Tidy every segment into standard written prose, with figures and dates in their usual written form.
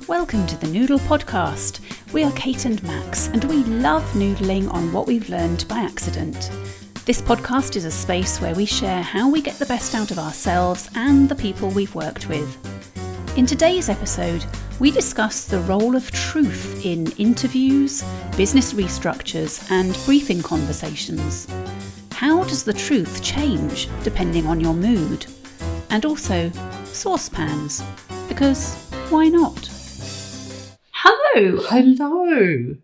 Welcome to the Noodle Podcast. We are Kate and Max, and we love noodling on what we've learned by accident. This podcast is a space where we share how we get the best out of ourselves and the people we've worked with. In today's episode, we discuss the role of truth in interviews, business restructures, and briefing conversations. How does the truth change depending on your mood? And also, saucepans, because why not? Hello! Hello!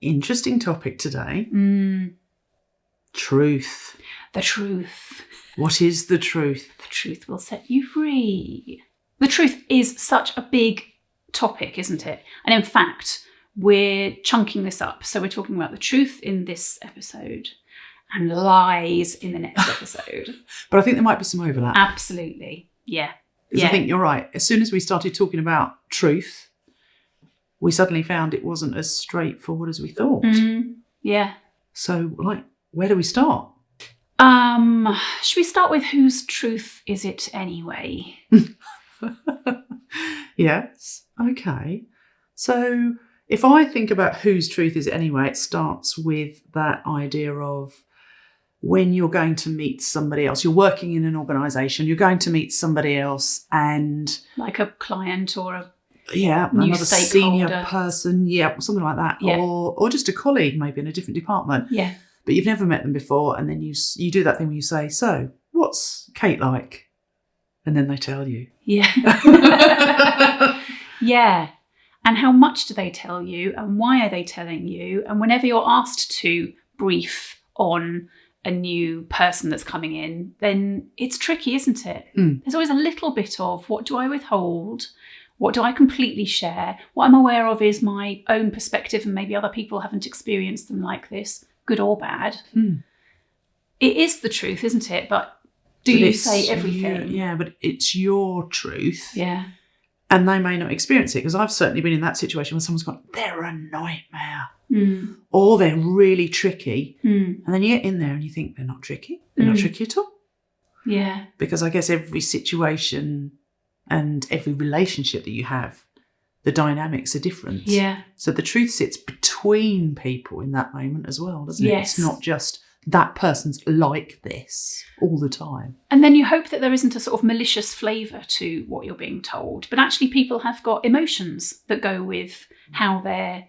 Interesting topic today. Truth. The truth. What is the truth? The truth will set you free. The truth is such a big topic, isn't it? And in fact, we're chunking this up. So we're talking about the truth in this episode and lies in the next episode. But I think there might be some overlap. Absolutely. Yeah. Because I think you're right. As soon as we started talking about truth, we suddenly found it wasn't as straightforward as we thought. Yeah. So, where do we start? Should we start with whose truth is it anyway? Yes. Okay. So, if I think about whose truth is it anyway, it starts with that idea of when you're going to meet somebody else, you're working in an organisation, you're going to meet somebody else and... Like a client or a another stakeholder. senior person, something like that. Yeah. Or just a colleague maybe in a different department. Yeah. But you've never met them before, and then you do that thing where you say, so, what's Kate like? And then they tell you. Yeah. Yeah. And how much do they tell you, and why are they telling you? And whenever you're asked to brief on a new person that's coming in, then it's tricky, isn't it? There's always a little bit of, what do I withhold? What do I completely share? What I'm aware of is my own perspective, and maybe other people haven't experienced them like this, good or bad. It is the truth, isn't it? But you say everything? Yeah, but it's your truth. Yeah. And they may not experience it, because I've certainly been in that situation when someone's gone, they're a nightmare. Or they're really tricky. And then you get in there and you think, they're not tricky. They're not tricky at all. Yeah. Because I guess every situation and every relationship that you have, the dynamics are different. Yeah. So the truth sits between people in that moment as well, doesn't it? Yes. It's not just that person's like this all the time. And then you hope that there isn't a sort of malicious flavour to what you're being told. But actually people have got emotions that go with how they're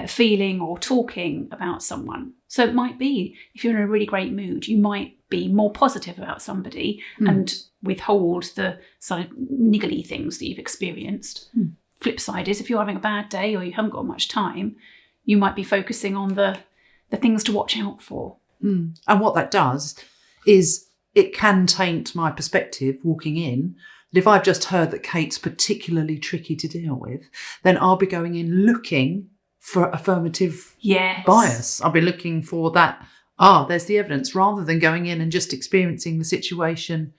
feeling or talking about someone. So it might be, if you're in a really great mood, you might be more positive about somebody and withhold the sort of niggly things that you've experienced. Flip side is, if you're having a bad day or you haven't got much time, you might be focusing on the things to watch out for. And what that does is it can taint my perspective walking in. That if I've just heard that Kate's particularly tricky to deal with, then I'll be going in looking for affirmative bias. I'll be looking for that, there's the evidence, rather than going in and just experiencing the situation,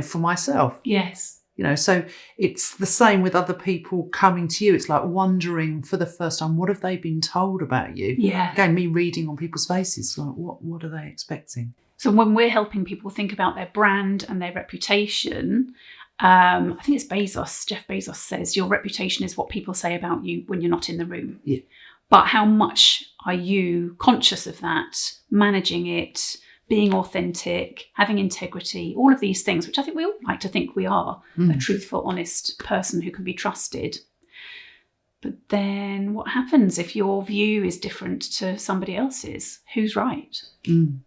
for myself. Yes. So it's the same with other people coming to you. It's like wondering for the first time, what have they been told about you? Yeah. Again, me reading on people's faces, like what are they expecting? So when we're helping people think about their brand and their reputation, I think it's Jeff Bezos says, your reputation is what people say about you when you're not in the room. Yeah. But how much are you conscious of that, managing it, being authentic, having integrity, all of these things, which I think we all like to think we are, a truthful, honest person who can be trusted. But then what happens if your view is different to somebody else's? Who's right? And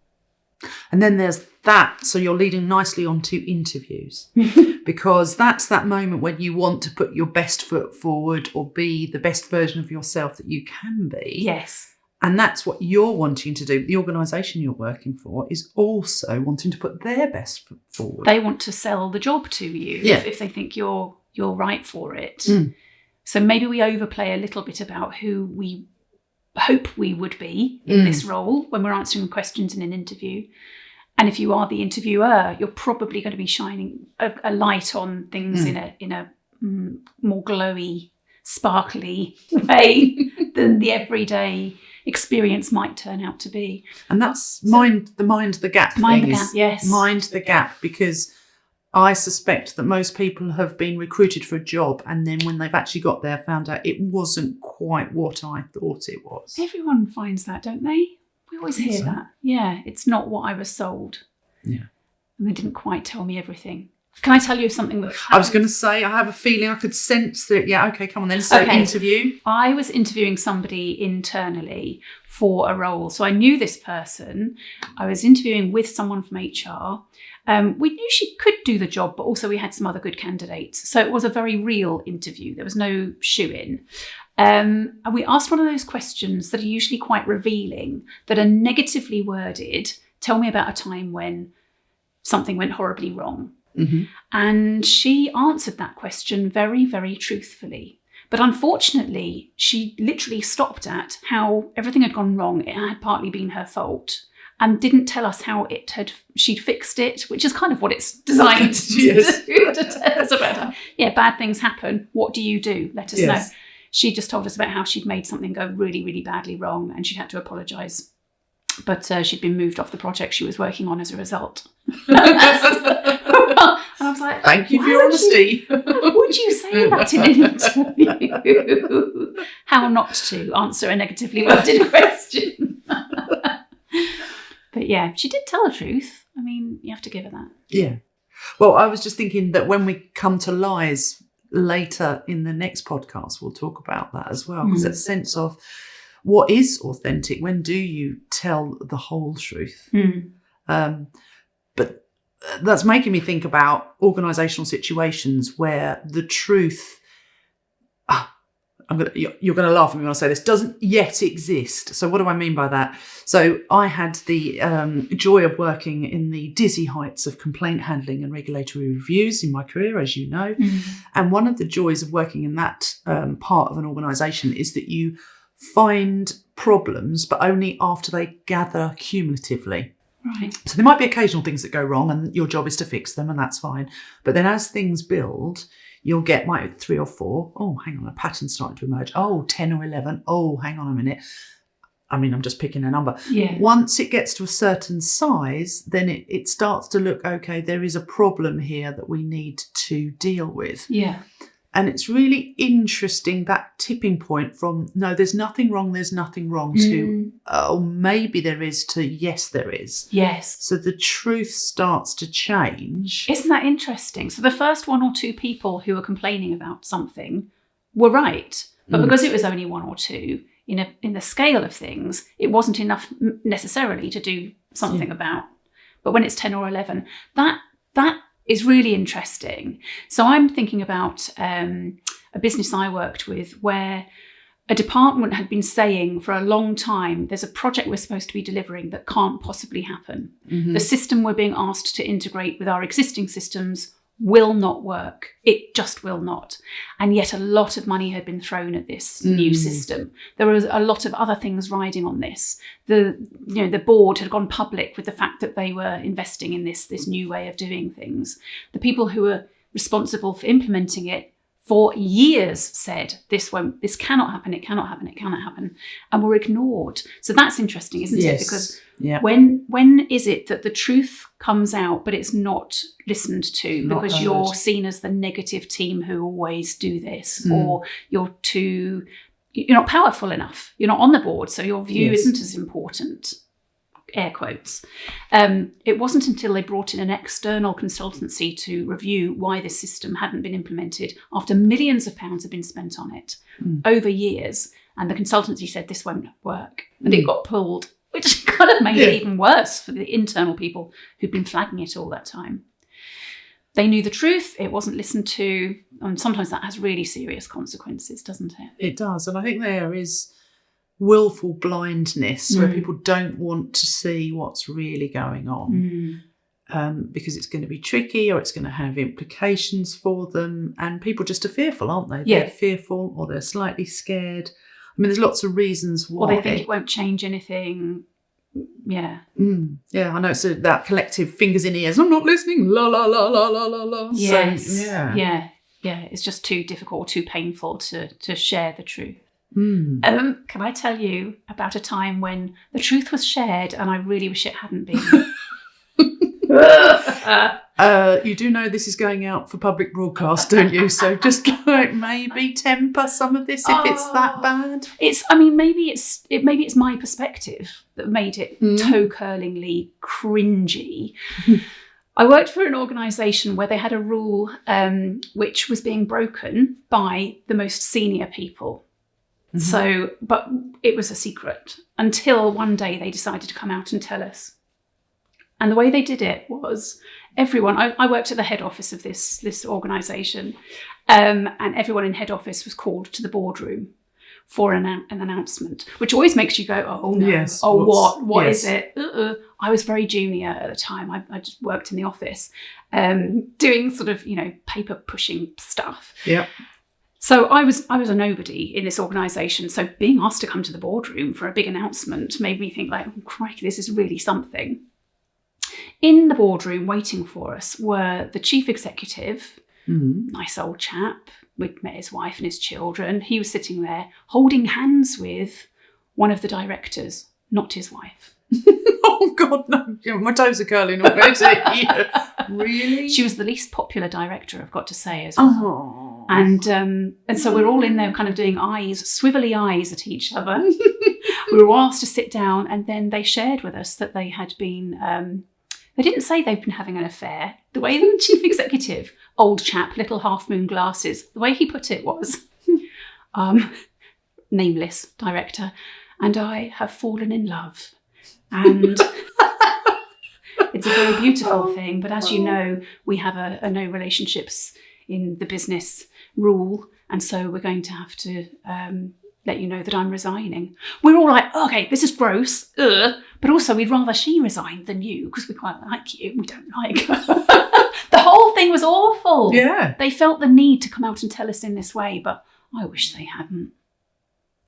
then there's that. So you're leading nicely onto interviews because that's that moment when you want to put your best foot forward or be the best version of yourself that you can be. Yes. And that's what you're wanting to do. The organisation you're working for is also wanting to put their best foot forward. They want to sell the job to you if they think you're right for it. So maybe we overplay a little bit about who we hope we would be in this role when we're answering questions in an interview. And if you are the interviewer, you're probably going to be shining a light on things in a more glowy, sparkly way than the everyday experience might turn out to be. And that's mind the gap thing. Yes. Mind the gap, because I suspect that most people have been recruited for a job and then when they've actually got there found out it wasn't quite what I thought it was. Everyone finds that, don't they? We always hear that. Yeah, it's not what I was sold. Yeah. And they didn't quite tell me everything. Can I tell you something that happened? I was going to say, I have a feeling I could sense that. Yeah, okay, come on then. So interview. I was interviewing somebody internally for a role. So I knew this person. I was interviewing with someone from HR. We knew she could do the job, but also we had some other good candidates. So it was a very real interview. There was no shoe-in. And we asked one of those questions that are usually quite revealing, that are negatively worded. Tell me about a time when something went horribly wrong. Mm-hmm. And she answered that question very, very truthfully. But unfortunately, she literally stopped at how everything had gone wrong. It had partly been her fault and didn't tell us how she'd fixed it, which is kind of what it's designed to do, to tell us about her. Yeah, bad things happen. What do you do? Let us know. She just told us about how she'd made something go really, really badly wrong and she'd had to apologise. But she'd been moved off the project she was working on as a result. And I was like, thank you for your honesty. Would you say that in an interview? How not to answer a negatively worded question. But yeah, she did tell the truth. I mean, you have to give her that. Yeah. Well, I was just thinking that when we come to lies later in the next podcast, we'll talk about that as well. Because that sense of what is authentic, when do you tell the whole truth? But that's making me think about organisational situations where the truth, you're going to laugh at me when I say this, doesn't yet exist. So what do I mean by that? So I had the joy of working in the dizzy heights of complaint handling and regulatory reviews in my career, as you know. And one of the joys of working in that part of an organisation is that you find problems, but only after they gather cumulatively. Right. So there might be occasional things that go wrong and your job is to fix them, and that's fine. But then as things build, you'll get 3 or 4. Oh, hang on, a pattern's starting to emerge. Oh, 10 or 11. Oh, hang on a minute. I mean, I'm just picking a number. Yeah. Once it gets to a certain size, then it starts to look, okay, there is a problem here that we need to deal with. Yeah. And it's really interesting, that tipping point from, no, there's nothing wrong, to, oh, maybe there is, to, yes, there is. Yes. So the truth starts to change. Isn't that interesting? So the first 1 or 2 people who were complaining about something were right. But because it was only 1 or 2, in the scale of things, it wasn't enough necessarily to do something about. But when it's 10 or 11, that is really interesting. So I'm thinking about a business I worked with where a department had been saying for a long time, there's a project we're supposed to be delivering that can't possibly happen. The system we're being asked to integrate with our existing systems will not work. It just will not. And yet a lot of money had been thrown at this new system. There was a lot of other things riding on this. The board had gone public with the fact that they were investing in this new way of doing things. The people who were responsible for implementing it for years said, this cannot happen, it cannot happen, and were ignored. So that's interesting, isn't it? Because when is it that the truth comes out, but it's not listened to because you're seen as the negative team who always do this, or you're not powerful enough, you're not on the board, so your view isn't as important. Air quotes. It wasn't until they brought in an external consultancy to review why this system hadn't been implemented after millions of pounds had been spent on it over years. And the consultancy said this won't work. And it got pulled, which kind of made it even worse for the internal people who'd been flagging it all that time. They knew the truth, it wasn't listened to, and sometimes that has really serious consequences, doesn't it? It does. And I think there is willful blindness where people don't want to see what's really going on because it's going to be tricky or it's going to have implications for them, and people just are fearful, aren't they? They're fearful, or they're slightly scared. I mean, there's lots of reasons why. Or they think it won't change anything. Yeah. Yeah, I know. So that collective fingers in ears, I'm not listening, la la la la la la la. Yes. So, yeah. It's just too difficult, too painful to share the truth. Can I tell you about a time when the truth was shared and I really wish it hadn't been? You do know this is going out for public broadcast, don't you? So just maybe temper some of this if it's that bad. Maybe it's my perspective that made it toe-curlingly cringy. I worked for an organisation where they had a rule which was being broken by the most senior people. Mm-hmm. So, but it was a secret until one day they decided to come out and tell us. And the way they did it was everyone, I worked at the head office of this organisation, and everyone in head office was called to the boardroom for an announcement, which always makes you go, oh no, yes, what is it? I was very junior at the time. I just worked in the office, doing sort of, paper pushing stuff. Yeah. So I was a nobody in this organisation. So being asked to come to the boardroom for a big announcement made me think like, oh, crikey, this is really something. In the boardroom waiting for us were the chief executive, nice old chap. We'd met his wife and his children. He was sitting there holding hands with one of the directors, not his wife. Oh, God, no. My toes are curling already. Really? She was the least popular director, I've got to say, as well. Oh. And so we're all in there kind of doing swivelly eyes at each other. We were asked to sit down, and then they shared with us that they had been... they didn't say they've been having an affair. The way the chief executive, old chap, little half-moon glasses, the way he put it was, nameless director, and I have fallen in love. And it's a very beautiful thing. But as you know, we have a no relationships in the business rule. And so we're going to have to let you know that I'm resigning. We're all like, okay, this is gross. But also we'd rather she resigned than you because we quite like you. We don't like her. The whole thing was awful. Yeah. They felt the need to come out and tell us in this way, but I wish they hadn't.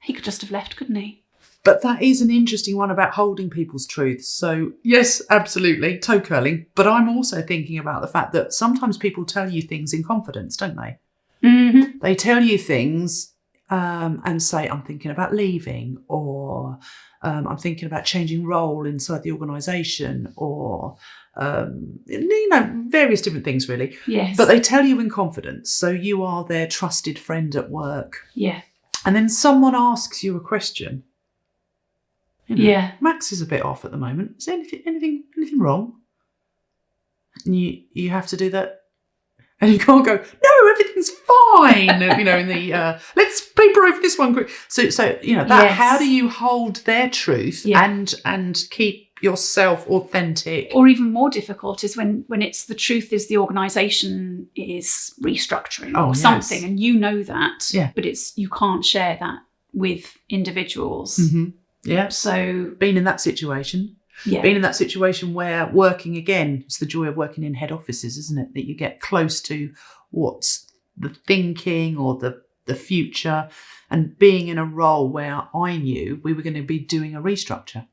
He could just have left, couldn't he? But that is an interesting one about holding people's truths. So, yes, absolutely, toe curling. But I'm also thinking about the fact that sometimes people tell you things in confidence, don't they? Mm-hmm. They tell you things and say, I'm thinking about leaving, or I'm thinking about changing role inside the organisation, or, various different things, really. Yes. But they tell you in confidence. So you are their trusted friend at work. Yeah. And then someone asks you a question. Yeah. Max is a bit off at the moment. Is there anything wrong? And you have to do that. And you can't go, no, everything's fine. In the let's paper over this one quick. So that yes. How do you hold their truth Yeah. and keep yourself authentic? Or even more difficult is when it's the truth is the organisation is restructuring or something, and you know that, but you can't share that with individuals. Mm-hmm. Yeah. So being in that situation. Yeah. Being in that situation where working, again, it's the joy of working in head offices, isn't it? That you get close to what's the thinking or the future, and being in a role where I knew we were going to be doing a restructure.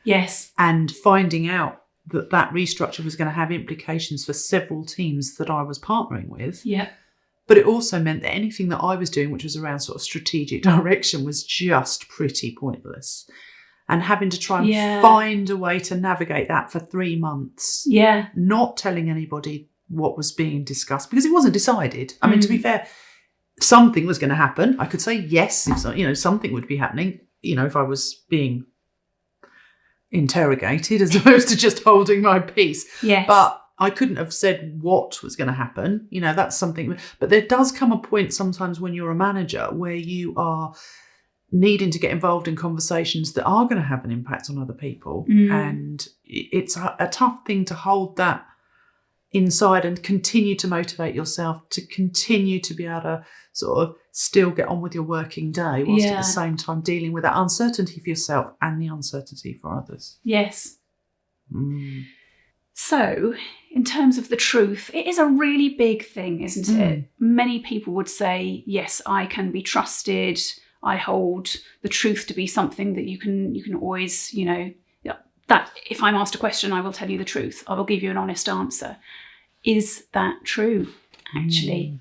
Yes. And finding out that restructure was going to have implications for several teams that I was partnering with. Yeah. But it also meant that anything that I was doing, which was around sort of strategic direction, was just pretty pointless. And having to try and find a way to navigate that for 3 months. Yeah. Not telling anybody what was being discussed, because it wasn't decided. I mean, to be fair, something was going to happen. I could say yes, if something would be happening, if I was being interrogated as opposed to just holding my peace. Yes. But I couldn't have said what was going to happen. That's something. But there does come a point sometimes when you're a manager where you are needing to get involved in conversations that are going to have an impact on other people. And it's a tough thing to hold that inside and continue to motivate yourself to continue to be able to sort of still get on with your working day whilst at the same time dealing with that uncertainty for yourself and the uncertainty for others. Yes. So, in terms of the truth, it is a really big thing, isn't it? Many people would say, yes, I can be trusted. I hold the truth to be something that you can always, that if I'm asked a question, I will tell you the truth. I will give you an honest answer. Is that true, actually?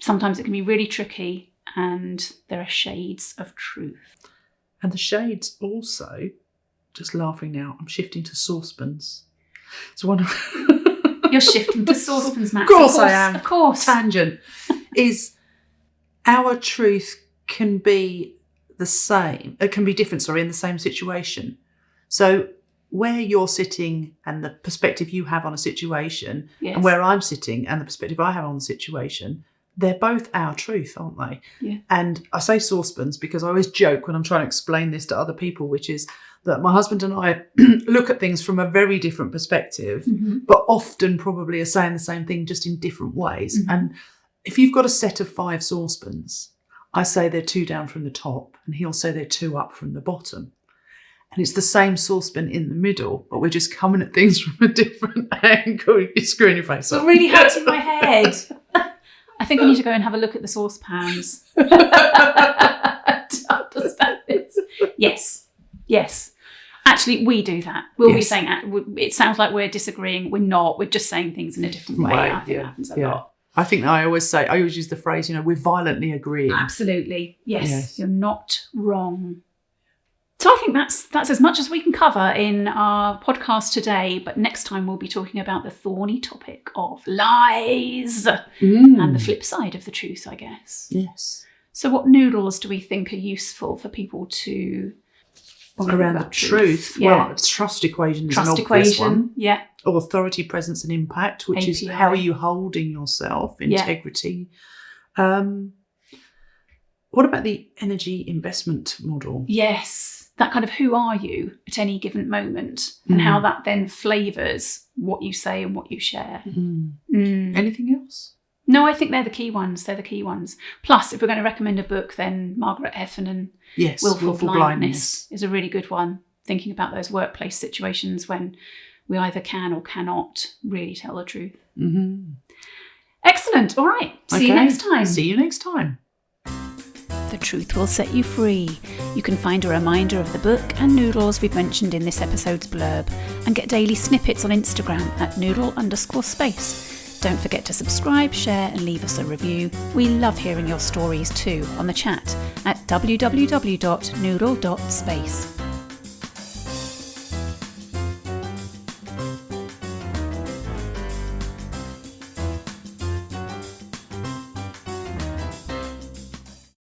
Sometimes it can be really tricky, and there are shades of truth. And the shades also, just laughing now, I'm shifting to saucepans. It's one of You're shifting to saucepans, Max. Of course I am. Of course. Tangent. Is our truth can be the same. It can be different, in the same situation. So where you're sitting and the perspective you have on a situation, Yes. and where I'm sitting and the perspective I have on the situation, they're both our truth, aren't they? Yeah. And I say saucepans because I always joke when I'm trying to explain this to other people, which is that my husband and I look at things from a very different perspective, but often probably are saying the same thing just in different ways. And if you've got a set of 5 saucepans, I say they're 2 down from the top and he'll say they're 2 up from the bottom. And it's the same saucepan in the middle, but we're just coming at things from a different angle. You're screwing your face up. It's really hurting my head. I think I need to go and have a look at the saucepans to understand this. Yes. Actually, we do that. We'll be saying that. It sounds like we're disagreeing. We're not. We're just saying things in a different way. I think that happens a lot. I think I always use the phrase, we're violently agreeing. Absolutely. Yes. You're not wrong. So I think that's as much as we can cover in our podcast today. But next time we'll be talking about the thorny topic of lies and the flip side of the truth, I guess. Yes. So what noodles do we think are useful for people to around the truth? Yeah. Well, trust equation is an Trust obvious equation, one. yeah. Authority, presence and impact, which is API. how are you holding yourself, integrity. What about the energy investment model? Yes. That kind of who are you at any given moment and how that then flavours what you say and what you share. Anything else? No, I think they're the key ones. Plus, if we're going to recommend a book, then Margaret Heffernan, Wilful, Blindness is a really good one, thinking about those workplace situations when we either can or cannot really tell the truth. Excellent. All right. See you next time. See you next time. The truth will set you free. You can find a reminder of the book and noodles we've mentioned in this episode's blurb and get daily snippets on Instagram at noodle_space. Don't forget to subscribe, share and leave us a review. We love hearing your stories too on the chat at www.noodle.space.